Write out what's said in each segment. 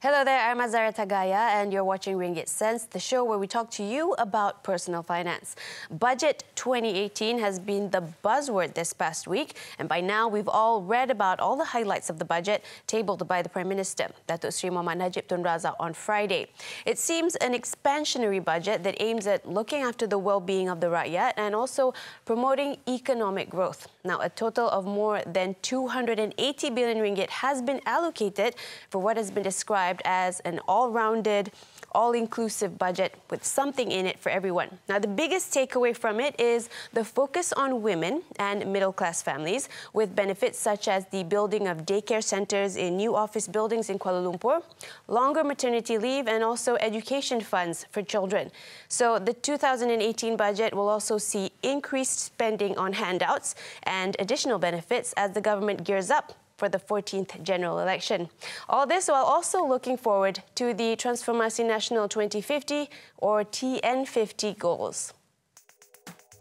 Hello there, I'm Azara Tagaya and you're watching Ringgit Sense, the show where we talk to you about personal finance. Budget 2018 has been the buzzword this past week, and by now we've all read about all the highlights of the budget tabled by the Prime Minister, Datuk Seri Mohammad Najib Tun Razak, on Friday. It seems an expansionary budget that aims at looking after the well-being of the rakyat and also promoting economic growth. Now, a total of more than 280 billion ringgit has been allocated for what has been described as an all-rounded, all-inclusive budget with something in it for everyone. Now, the biggest takeaway from it is the focus on women and middle-class families, with benefits such as the building of daycare centres in new office buildings in Kuala Lumpur, longer maternity leave, and also education funds for children. So the 2018 budget will also see increased spending on handouts and additional benefits as the government gears up for the 14th general election. All this while also looking forward to the Transformasi Nasional 2050 or TN50 goals.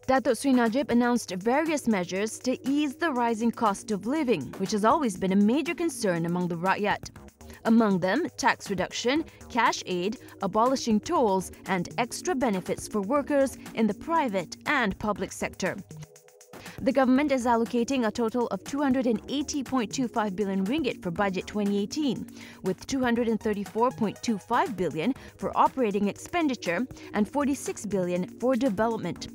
Datuk Seri Najib announced various measures to ease the rising cost of living, which has always been a major concern among the rakyat. Among them, tax reduction, cash aid, abolishing tolls, and extra benefits for workers in the private and public sector. The government is allocating a total of 280.25 billion ringgit for budget 2018, with 234.25 billion for operating expenditure and 46 billion for development.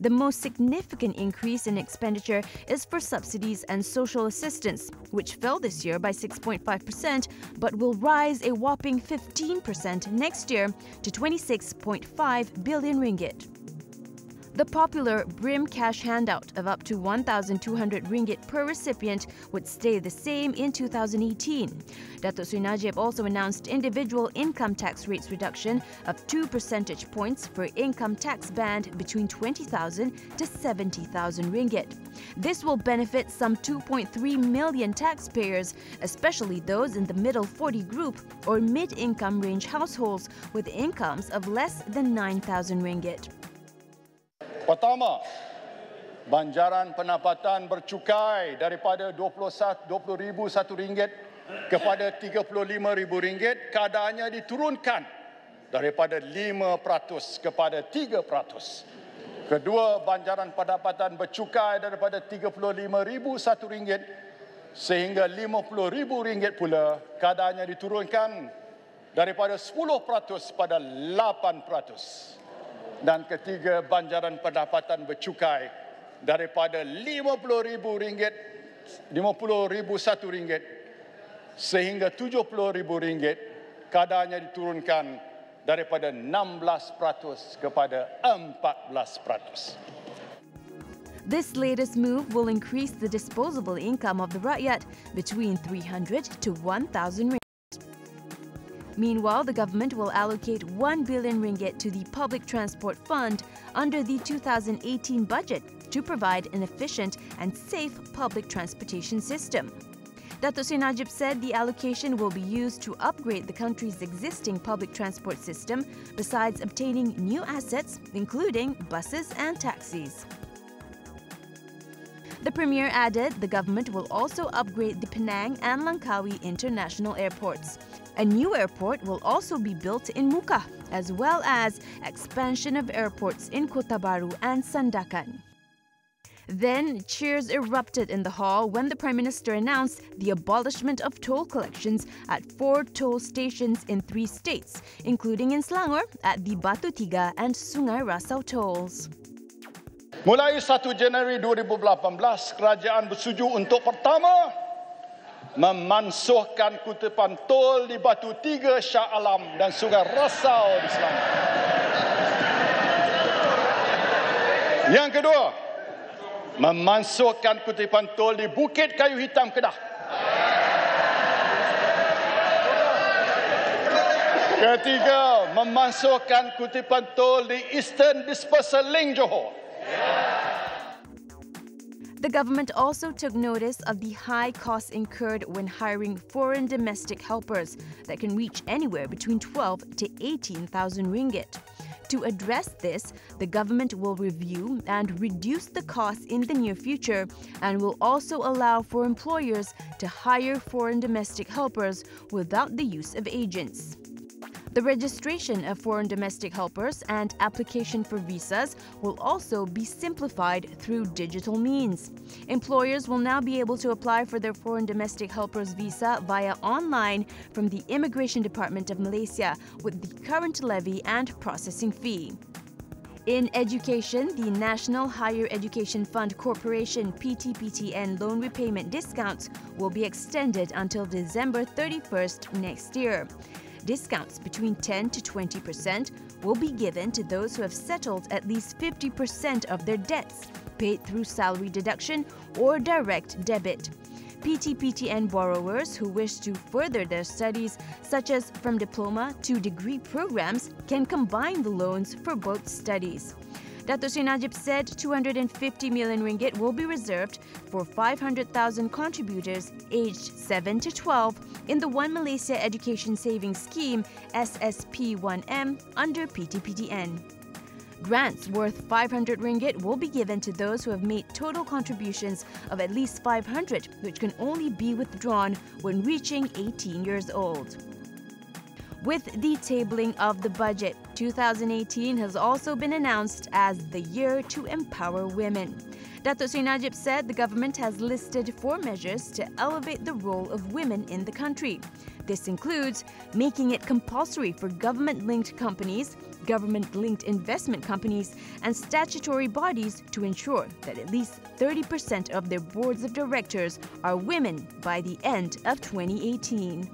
The most significant increase in expenditure is for subsidies and social assistance, which fell this year by 6.5% but will rise a whopping 15% next year to 26.5 billion ringgit. The popular BRIM cash handout of up to 1,200 ringgit per recipient would stay the same in 2018. Datuk Seri Najib also announced individual income tax rates reduction of 2 percentage points for income tax band between 20,000 to 70,000 ringgit. This will benefit some 2.3 million taxpayers, especially those in the middle 40 group or mid-income range households with incomes of less than 9,000 ringgit. Pertama, banjaran pendapatan bercukai daripada RM20,001 kepada RM35,000, kadarnya diturunkan daripada 5% kepada 3%. Kedua, banjaran pendapatan bercukai daripada RM35,001 sehingga RM50,000 pula, kadarnya diturunkan daripada 10% pada 8%. Dan ketiga, banjaran pendapatan bercukai daripada RM50,001 sehingga RM70,000, kadarnya diturunkan daripada 16% kepada 14%. This latest move will increase the disposable income of the rakyat between 300 to 1,000 ringgit. Meanwhile, the government will allocate 1 billion ringgit to the Public Transport Fund under the 2018 budget to provide an efficient and safe public transportation system. Datuk Seri Najib said the allocation will be used to upgrade the country's existing public transport system, besides obtaining new assets, including buses and taxis. The Premier added the government will also upgrade the Penang and Langkawi international airports. A new airport will also be built in Muka, as well as expansion of airports in Kota Baru and Sandakan. Then, cheers erupted in the hall when the Prime Minister announced the abolishment of toll collections at 4 toll stations in 3 states, including in Selangor at the Batu Tiga and Sungai Rasau tolls. Mulai 1 Januari 2018, kerajaan bersetuju untuk pertama memansuhkan kutipan tol di Batu Tiga, Shah Alam dan Sungai Rasau di Selangor. Yang kedua, memansuhkan kutipan tol di Bukit Kayu Hitam, Kedah. Ketiga, memansuhkan kutipan tol di Eastern Dispersal Link, Johor. The government also took notice of the high costs incurred when hiring foreign domestic helpers that can reach anywhere between 12 to 18,000 ringgit. To address this, the government will review and reduce the costs in the near future and will also allow for employers to hire foreign domestic helpers without the use of agents. The registration of foreign domestic helpers and application for visas will also be simplified through digital means. Employers will now be able to apply for their foreign domestic helpers visa via online from the Immigration Department of Malaysia with the current levy and processing fee. In education, the National Higher Education Fund Corporation PTPTN loan repayment discounts will be extended until December 31st next year. Discounts between 10 to 20% will be given to those who have settled at least 50% of their debts, paid through salary deduction or direct debit. PTPTN borrowers who wish to further their studies, such as from diploma to degree programs, can combine the loans for both studies. Datuk Sri Najib said 250 million ringgit will be reserved for 500,000 contributors aged 7 to 12 in the One Malaysia Education Savings Scheme SSP1M under PTPTN. Grants worth 500 ringgit will be given to those who have made total contributions of at least 500, which can only be withdrawn when reaching 18 years old. With the tabling of the budget, 2018 has also been announced as the year to empower women. Datuk Sri Najib said the government has listed 4 measures to elevate the role of women in the country. This includes making it compulsory for government-linked companies, government-linked investment companies, and statutory bodies to ensure that at least 30% of their boards of directors are women by the end of 2018.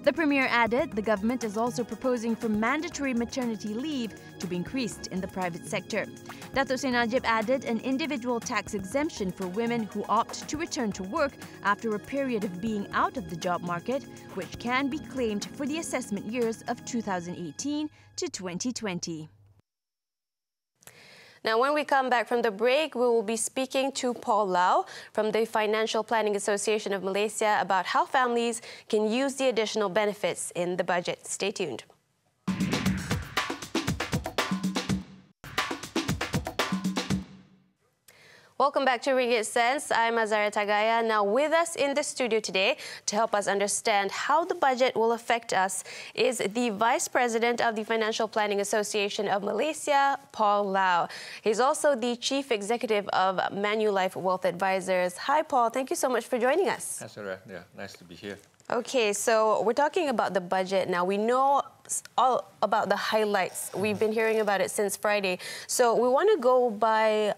The Premier added the government is also proposing for mandatory maternity leave to be increased in the private sector. Datuk Sri Najib added an individual tax exemption for women who opt to return to work after a period of being out of the job market, which can be claimed for the assessment years of 2018 to 2020. Now, when we come back from the break, we will be speaking to Paul Lau from the Financial Planning Association of Malaysia about how families can use the additional benefits in the budget. Stay tuned. Welcome back to Ringgit Sense. I'm Azara Tagaya. Now with us in the studio today to help us understand how the budget will affect us is the Vice President of the Financial Planning Association of Malaysia, Paul Lau. He's also the Chief Executive of Manulife Wealth Advisors. Hi, Paul. Thank you so much for joining us. That's all right. Yeah, nice to be here. Okay, so we're talking about the budget now. We know all about the highlights. We've been hearing about it since Friday. So we want to go by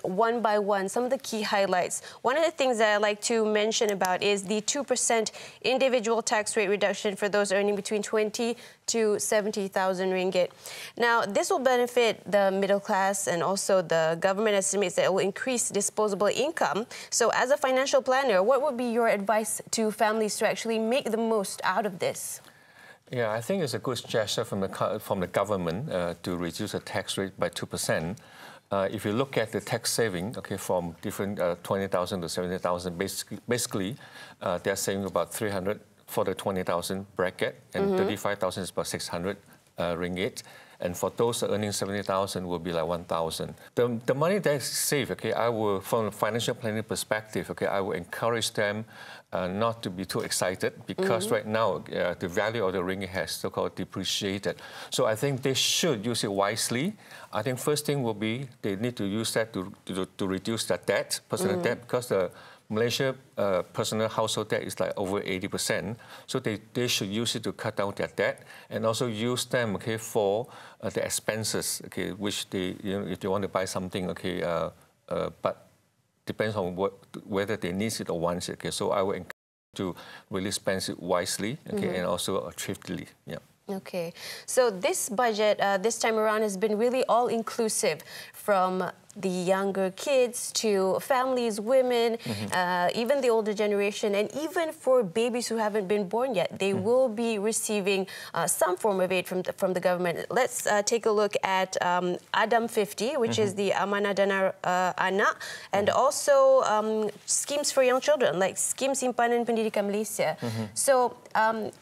one, some of the key highlights. One of the things that I like to mention about is the 2% individual tax rate reduction for those earning between 20 to 70,000 ringgit. Now, this will benefit the middle class, and also the government estimates that it will increase disposable income. So as a financial planner, what would be your advice to families to actually make the most out of this? Yeah, I think it's a good gesture from the government to reduce the tax rate by 2%. If you look at the tax saving, okay, from different 20,000 to 70,000, basically they're saving about 300 for the 20,000 bracket, and 35,000 is about 600 ringgit. And for those earning 70,000 will be like 1,000. The money they save, okay, I will, from a financial planning perspective, okay, I will encourage them not to be too excited, because right now the value of the ringgit has so-called depreciated. So I think they should use it wisely. I think first thing will be they need to use that to reduce their debt, personal debt, because the Malaysia personal household debt is like over 80%. So they should use it to cut down their debt, and also use them, okay, for the expenses, okay, which they, you know, if they want to buy something, okay, but depends on whether they need it or want it. Okay, so I would encourage to really spend it wisely, okay, and also thriftily. Yeah. Okay, so this budget this time around has been really all-inclusive, from the younger kids to families, women, even the older generation, and even for babies who haven't been born yet, they will be receiving some form of aid from the government. Let's take a look at Adam 50, which is the Amanah Dana Anak, and also schemes for young children, like Skim Simpanan Pendidikan Malaysia. So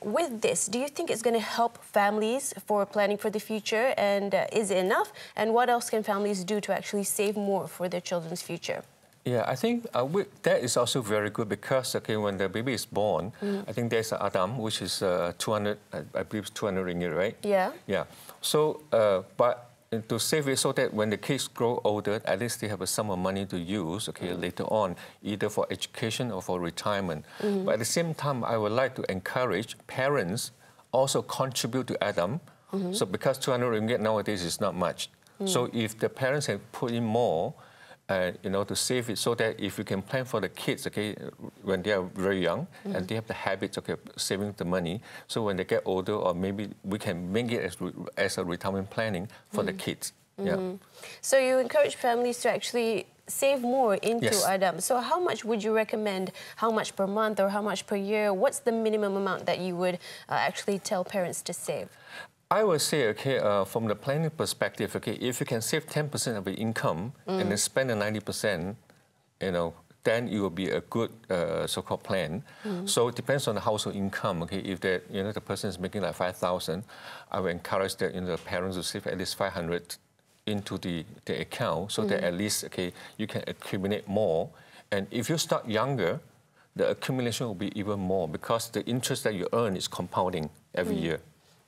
with this, do you think it's going to help families for planning for the future, and is it enough? And what else can families do to actually save more for their children's future? Yeah, I think that is also very good because when the baby is born, I think there's Adam, which is 200, I believe 200 ringgit, right? Yeah. Yeah. So, but to save it so that when the kids grow older, at least they have a sum of money to use, later on, either for education or for retirement. But at the same time, I would like to encourage parents also contribute to Adam. So because 200 ringgit nowadays is not much. So if the parents have put in more, to save it, so that if you can plan for the kids, when they are very young and they have the habit of saving the money, so when they get older, or maybe we can make it as a retirement planning for the kids. Yeah. So you encourage families to actually save more into Adam. So how much would you recommend? How much per month or how much per year? What's the minimum amount that you would actually tell parents to save? I would say, from the planning perspective, if you can save 10% of your income and then spend the 90%, then it will be a good so-called plan. So it depends on the household income. If the person is making like 5,000, I would encourage that the parents to save at least 500 into the account, so that at least you can accumulate more. And if you start younger, the accumulation will be even more because the interest that you earn is compounding every year.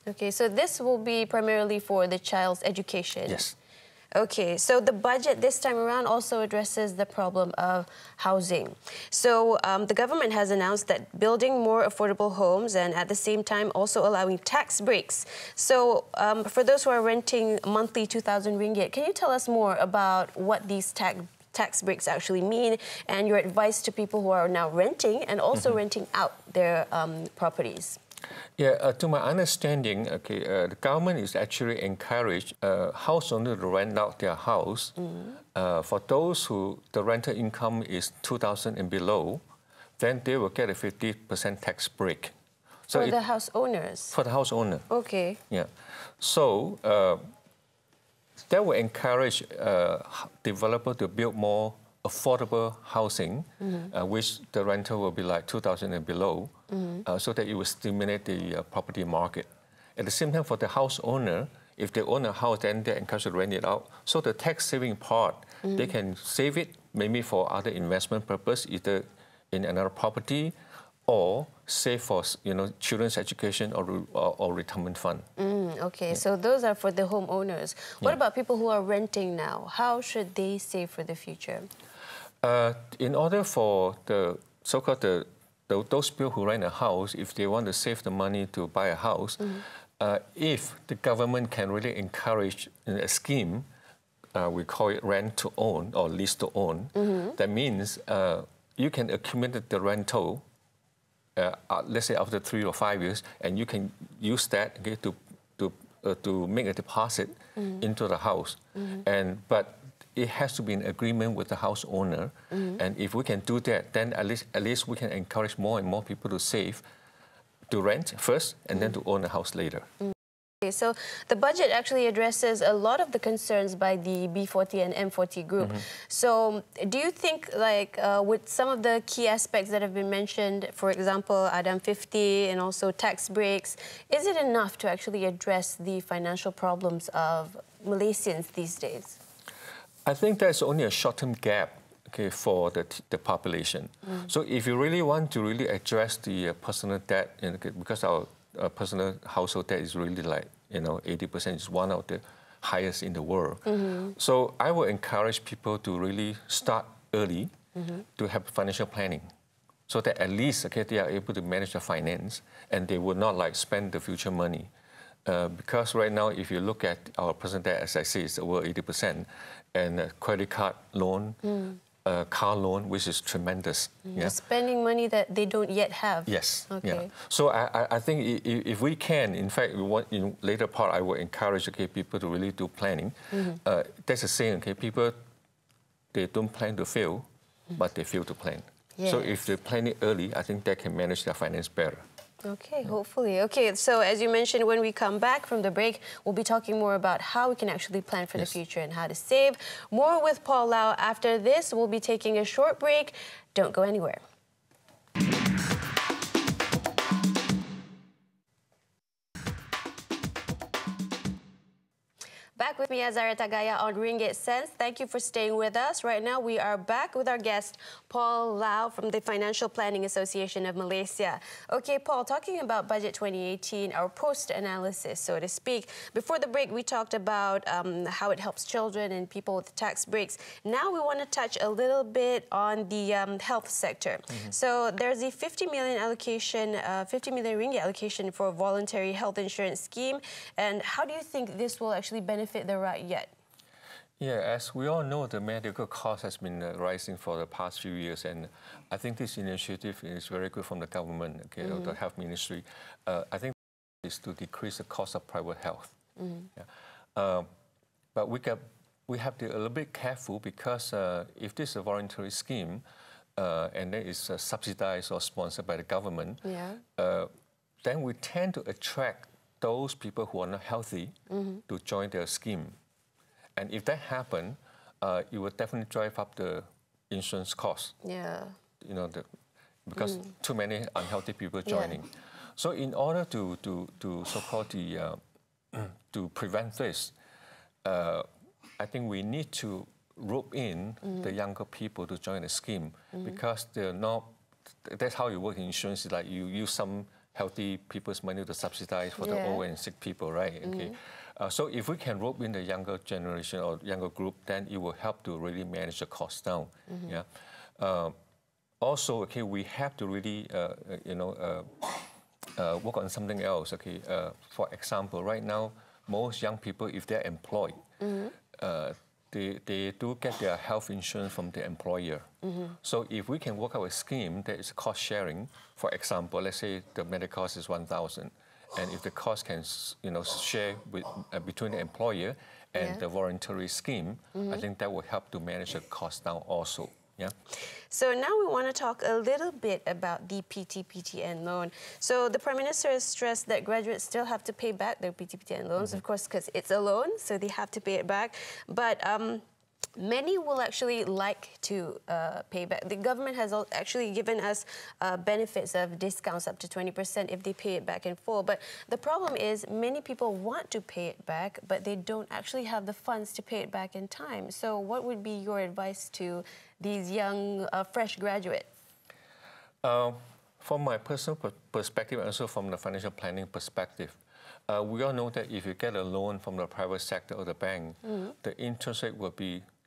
Okay, so this will be primarily for the child's education. Yes. Okay, so the budget this time around also addresses the problem of housing. So the government has announced that building more affordable homes and at the same time also allowing tax breaks. So for those who are renting monthly 2,000 ringgit, can you tell us more about what these tax breaks actually mean and your advice to people who are now renting and also renting out their properties? Yeah, to my understanding, the government is actually encouraged house owners to rent out their house. For those who the rental income is 2,000 and below, then they will get a 50% tax break. So for the house owners? For the house owner. Okay. Yeah. So that will encourage developers to build more affordable housing, which the rental will be like 2,000 and below, so that it will stimulate the property market. At the same time, for the house owner, if they own a house, then they're encouraged to rent it out. So the tax saving part, they can save it maybe for other investment purpose, either in another property or save for children's education or retirement fund. Okay, so those are for the homeowners. What about people who are renting now? How should they save for the future? In order for the so-called those people who rent a house, if they want to save the money to buy a house, if the government can really encourage a scheme, we call it rent to own or lease to own, that means you can accumulate the rental, let's say after 3 or 5 years, and you can use that to make a deposit into the house. But it has to be in agreement with the house owner. And if we can do that, then at least we can encourage more and more people to save, to rent first, and then to own a house later. Okay, so the budget actually addresses a lot of the concerns by the B40 and M40 group. So do you think, with some of the key aspects that have been mentioned, for example, Adam 50 and also tax breaks, is it enough to actually address the financial problems of Malaysians these days? I think there's only a short-term gap for the population. So if you really want to address the personal debt, because our personal household debt is really 80% is one of the highest in the world. So I would encourage people to really start early to have financial planning, so that at least they are able to manage their finance and they would not spend the future money. Because right now, if you look at our present debt, as I say, it's over 80%, and credit card loan, car loan, which is tremendous. Spending money that they don't yet have. Yes. Okay. Yeah. So I think if we can, in fact, in later part, I would encourage people to really do planning. That's the saying. People they don't plan to fail, but they fail to plan. Yes. So if they plan it early, I think they can manage their finance better. Okay, hopefully. Okay, so as you mentioned, when we come back from the break, we'll be talking more about how we can actually plan for the future and how to save. More with Paul Lau. After this, we'll be taking a short break. Don't go anywhere. Back with me, Azara Tagaya, on Ringgit Sense. Thank you for staying with us. Right now, we are back with our guest, Paul Lau from the Financial Planning Association of Malaysia. Okay, Paul, talking about Budget 2018, our post-analysis, so to speak. Before the break, we talked about how it helps children and people with tax breaks. Now we want to touch a little bit on the health sector. So there's a 50 million allocation, 50 million ringgit allocation for a voluntary health insurance scheme. And how do you think this will actually benefit the rakyat? Yeah, as we all know, the medical cost has been rising for the past few years, and I think this initiative is very good from the government, okay, or the health ministry. I think is to decrease the cost of private health. Yeah. But we have to be a little bit careful, because if this is a voluntary scheme and then it's subsidized or sponsored by the government, then we tend to attract those people who are not healthy to join their scheme. And if that happens, it will definitely drive up the insurance cost. Yeah. You know, because too many unhealthy people joining. So in order to so-called to prevent this, I think we need to rope in the younger people to join the scheme, because they're not. That's how you work in insurance. Is like you use some healthy people's money to subsidize for the old and sick people, right? Okay. So if we can rope in the younger generation or younger group, then it will help to really manage the cost down. Yeah. Also, okay, we have to really, work on something else. Okay. For example, right now, most young people, if they're employed, they do get their health insurance from their employer. So if we can work out a scheme that is cost sharing, for example, let's say the medical cost is 1,000, and if the cost can share with, between the employer and the voluntary scheme, I think that will help to manage the cost down also. Yeah. So now we want to talk a little bit about the PTPTN loan. So the Prime Minister has stressed that graduates still have to pay back their PTPTN loans, of course, because it's a loan, so they have to pay it back. But many will actually like to pay back. The government has actually given us benefits of discounts up to 20% if they pay it back in full. But the problem is many people want to pay it back, but they don't actually have the funds to pay it back in time. So what would be your advice to these young, fresh graduates? From my personal perspective, and also from the financial planning perspective, we all know that if you get a loan from the private sector or the bank, the interest rate will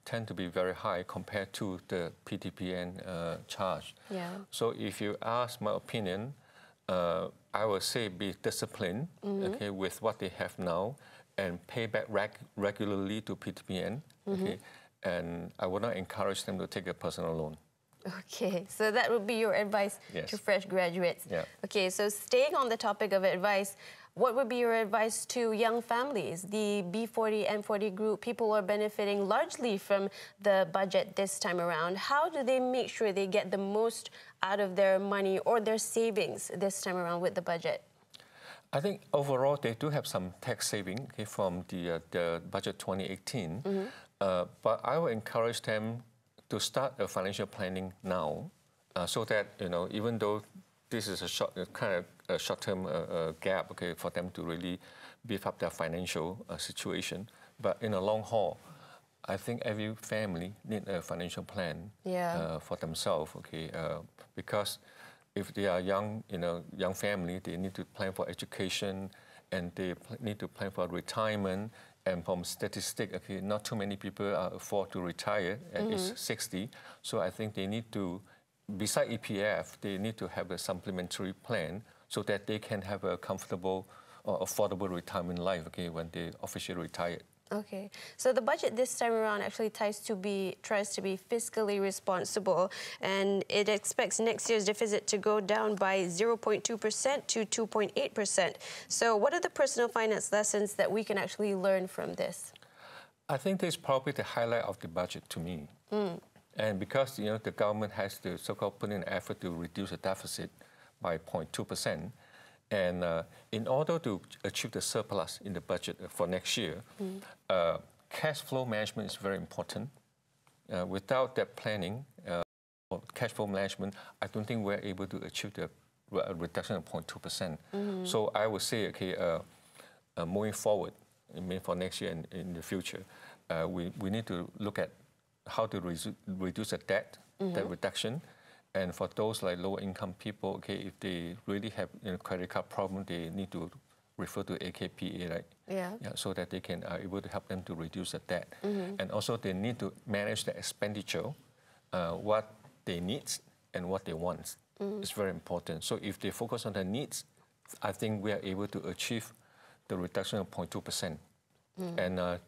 tend to be very high compared to the PTPN charge. Yeah. So if you ask my opinion, I would say be disciplined, okay, with what they have now, and pay back regularly to PTPN, okay, and I would not encourage them to take a personal loan. Okay, so that would be your advice to fresh graduates. Yeah. Okay, so staying on the topic of advice, what would be your advice to young families? The B40, M40 group, people are benefiting largely from the budget this time around. How do they make sure they get the most out of their money or their savings this time around with the budget? I think overall they do have some tax saving from the budget 2018, but I would encourage them to start a financial planning now, so that even though this is a short-term gap, okay, for them to really beef up their financial situation. But in the long haul, I think every family needs a financial plan for themselves, okay, because if they are young, young family, they need to plan for education, and they need to plan for retirement. And from statistics, okay, not too many people afford to retire at age 60. So I think they need to, besides EPF, they need to have a supplementary plan so that they can have a comfortable or affordable retirement life, okay, when they officially retire. Okay, so the budget this time around actually tries to be fiscally responsible, and it expects next year's deficit to go down by 0.2% to 2.8%. So what are the personal finance lessons that we can actually learn from this? I think this is probably the highlight of the budget to me. And because the government has to so-called put in effort to reduce the deficit by 0.2%, and in order to achieve the surplus in the budget for next year, cash flow management is very important. Without that planning, or cash flow management, I don't think we're able to achieve the reduction of 0.2%. So I would say, okay, moving forward, I mean for next year and in the future, we need to look at how to reduce the debt reduction. And for those like lower income people, okay, if they really have credit card problem, they need to refer to AKPA, right? Yeah, so that they can able to help them to reduce the debt. And also they need to manage the expenditure, what they need and what they want. It's very important. So if they focus on the needs, I think we are able to achieve the reduction of 0.2%. And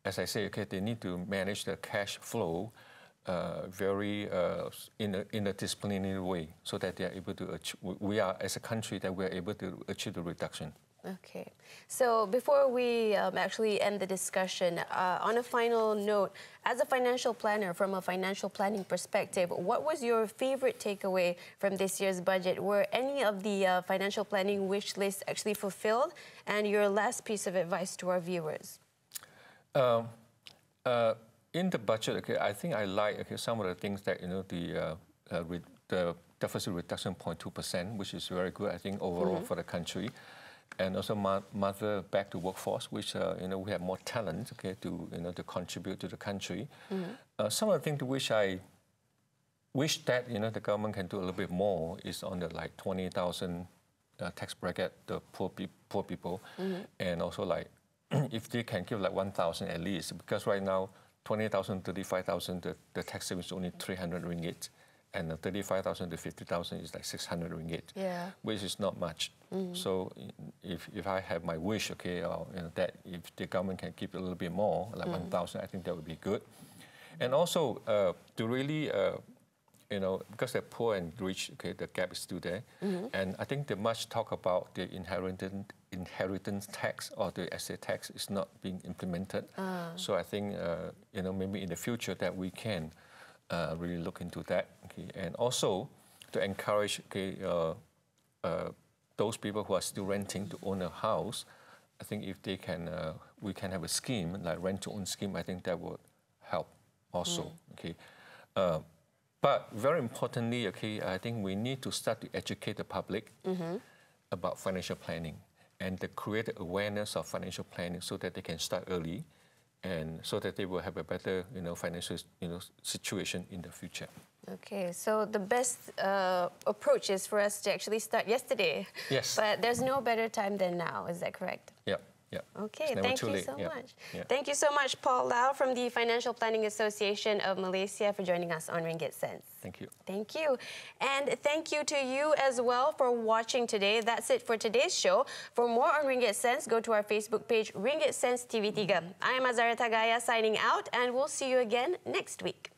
as I say, okay, they need to manage the cash flow very in a disciplinary way, so that they are able to achieve, we are as a country that we are able to achieve the reduction. Okay. So before we actually end the discussion, on a final note, as a financial planner, from a financial planning perspective, what was your favorite takeaway from this year's budget? Were any of the financial planning wish lists actually fulfilled? And your last piece of advice to our viewers? In the budget, okay, I think I like some of the things that the deficit reduction 0.2%, which is very good, I think, overall for the country. And also mother back to workforce, which we have more talent, okay, to contribute to the country. Some of the things which I wish that the government can do a little bit more is on the like 20,000 tax bracket, the poor people, and also like if they can give like 1,000 at least, because right now 20,000, 35,000, the tax savings is only 300 ringgit. And 35,000 to 50,000 is like 600 ringgit, which is not much. So if I have my wish, okay, that if the government can keep a little bit more, like 1,000, I think that would be good. And also to really, because they're poor and rich, okay, the gap is still there. And I think the much talk about the inheritance tax or the estate tax is not being implemented. So I think, maybe in the future that we can really look into that, okay? And also to encourage those people who are still renting to own a house. I think if they can, we can have a scheme like rent-to-own scheme. I think that would help also. Okay, but very importantly, okay, I think we need to start to educate the public about financial planning and to create awareness of financial planning so that they can start early, and so that they will have a better, financial, situation in the future. Okay, so the best approach is for us to actually start yesterday. Yes. But there's no better time than now. Is that correct? Yeah. Yeah. Okay, thank you so much. Yeah. Thank you so much, Paul Lau from the Financial Planning Association of Malaysia, for joining us on Ringgit Sense. Thank you. Thank you. And thank you to you as well for watching today. That's it for today's show. For more on Ringgit Sense, go to our Facebook page, Ringgit Sense TV3. I am Azara Tagaya signing out, and we'll see you again next week.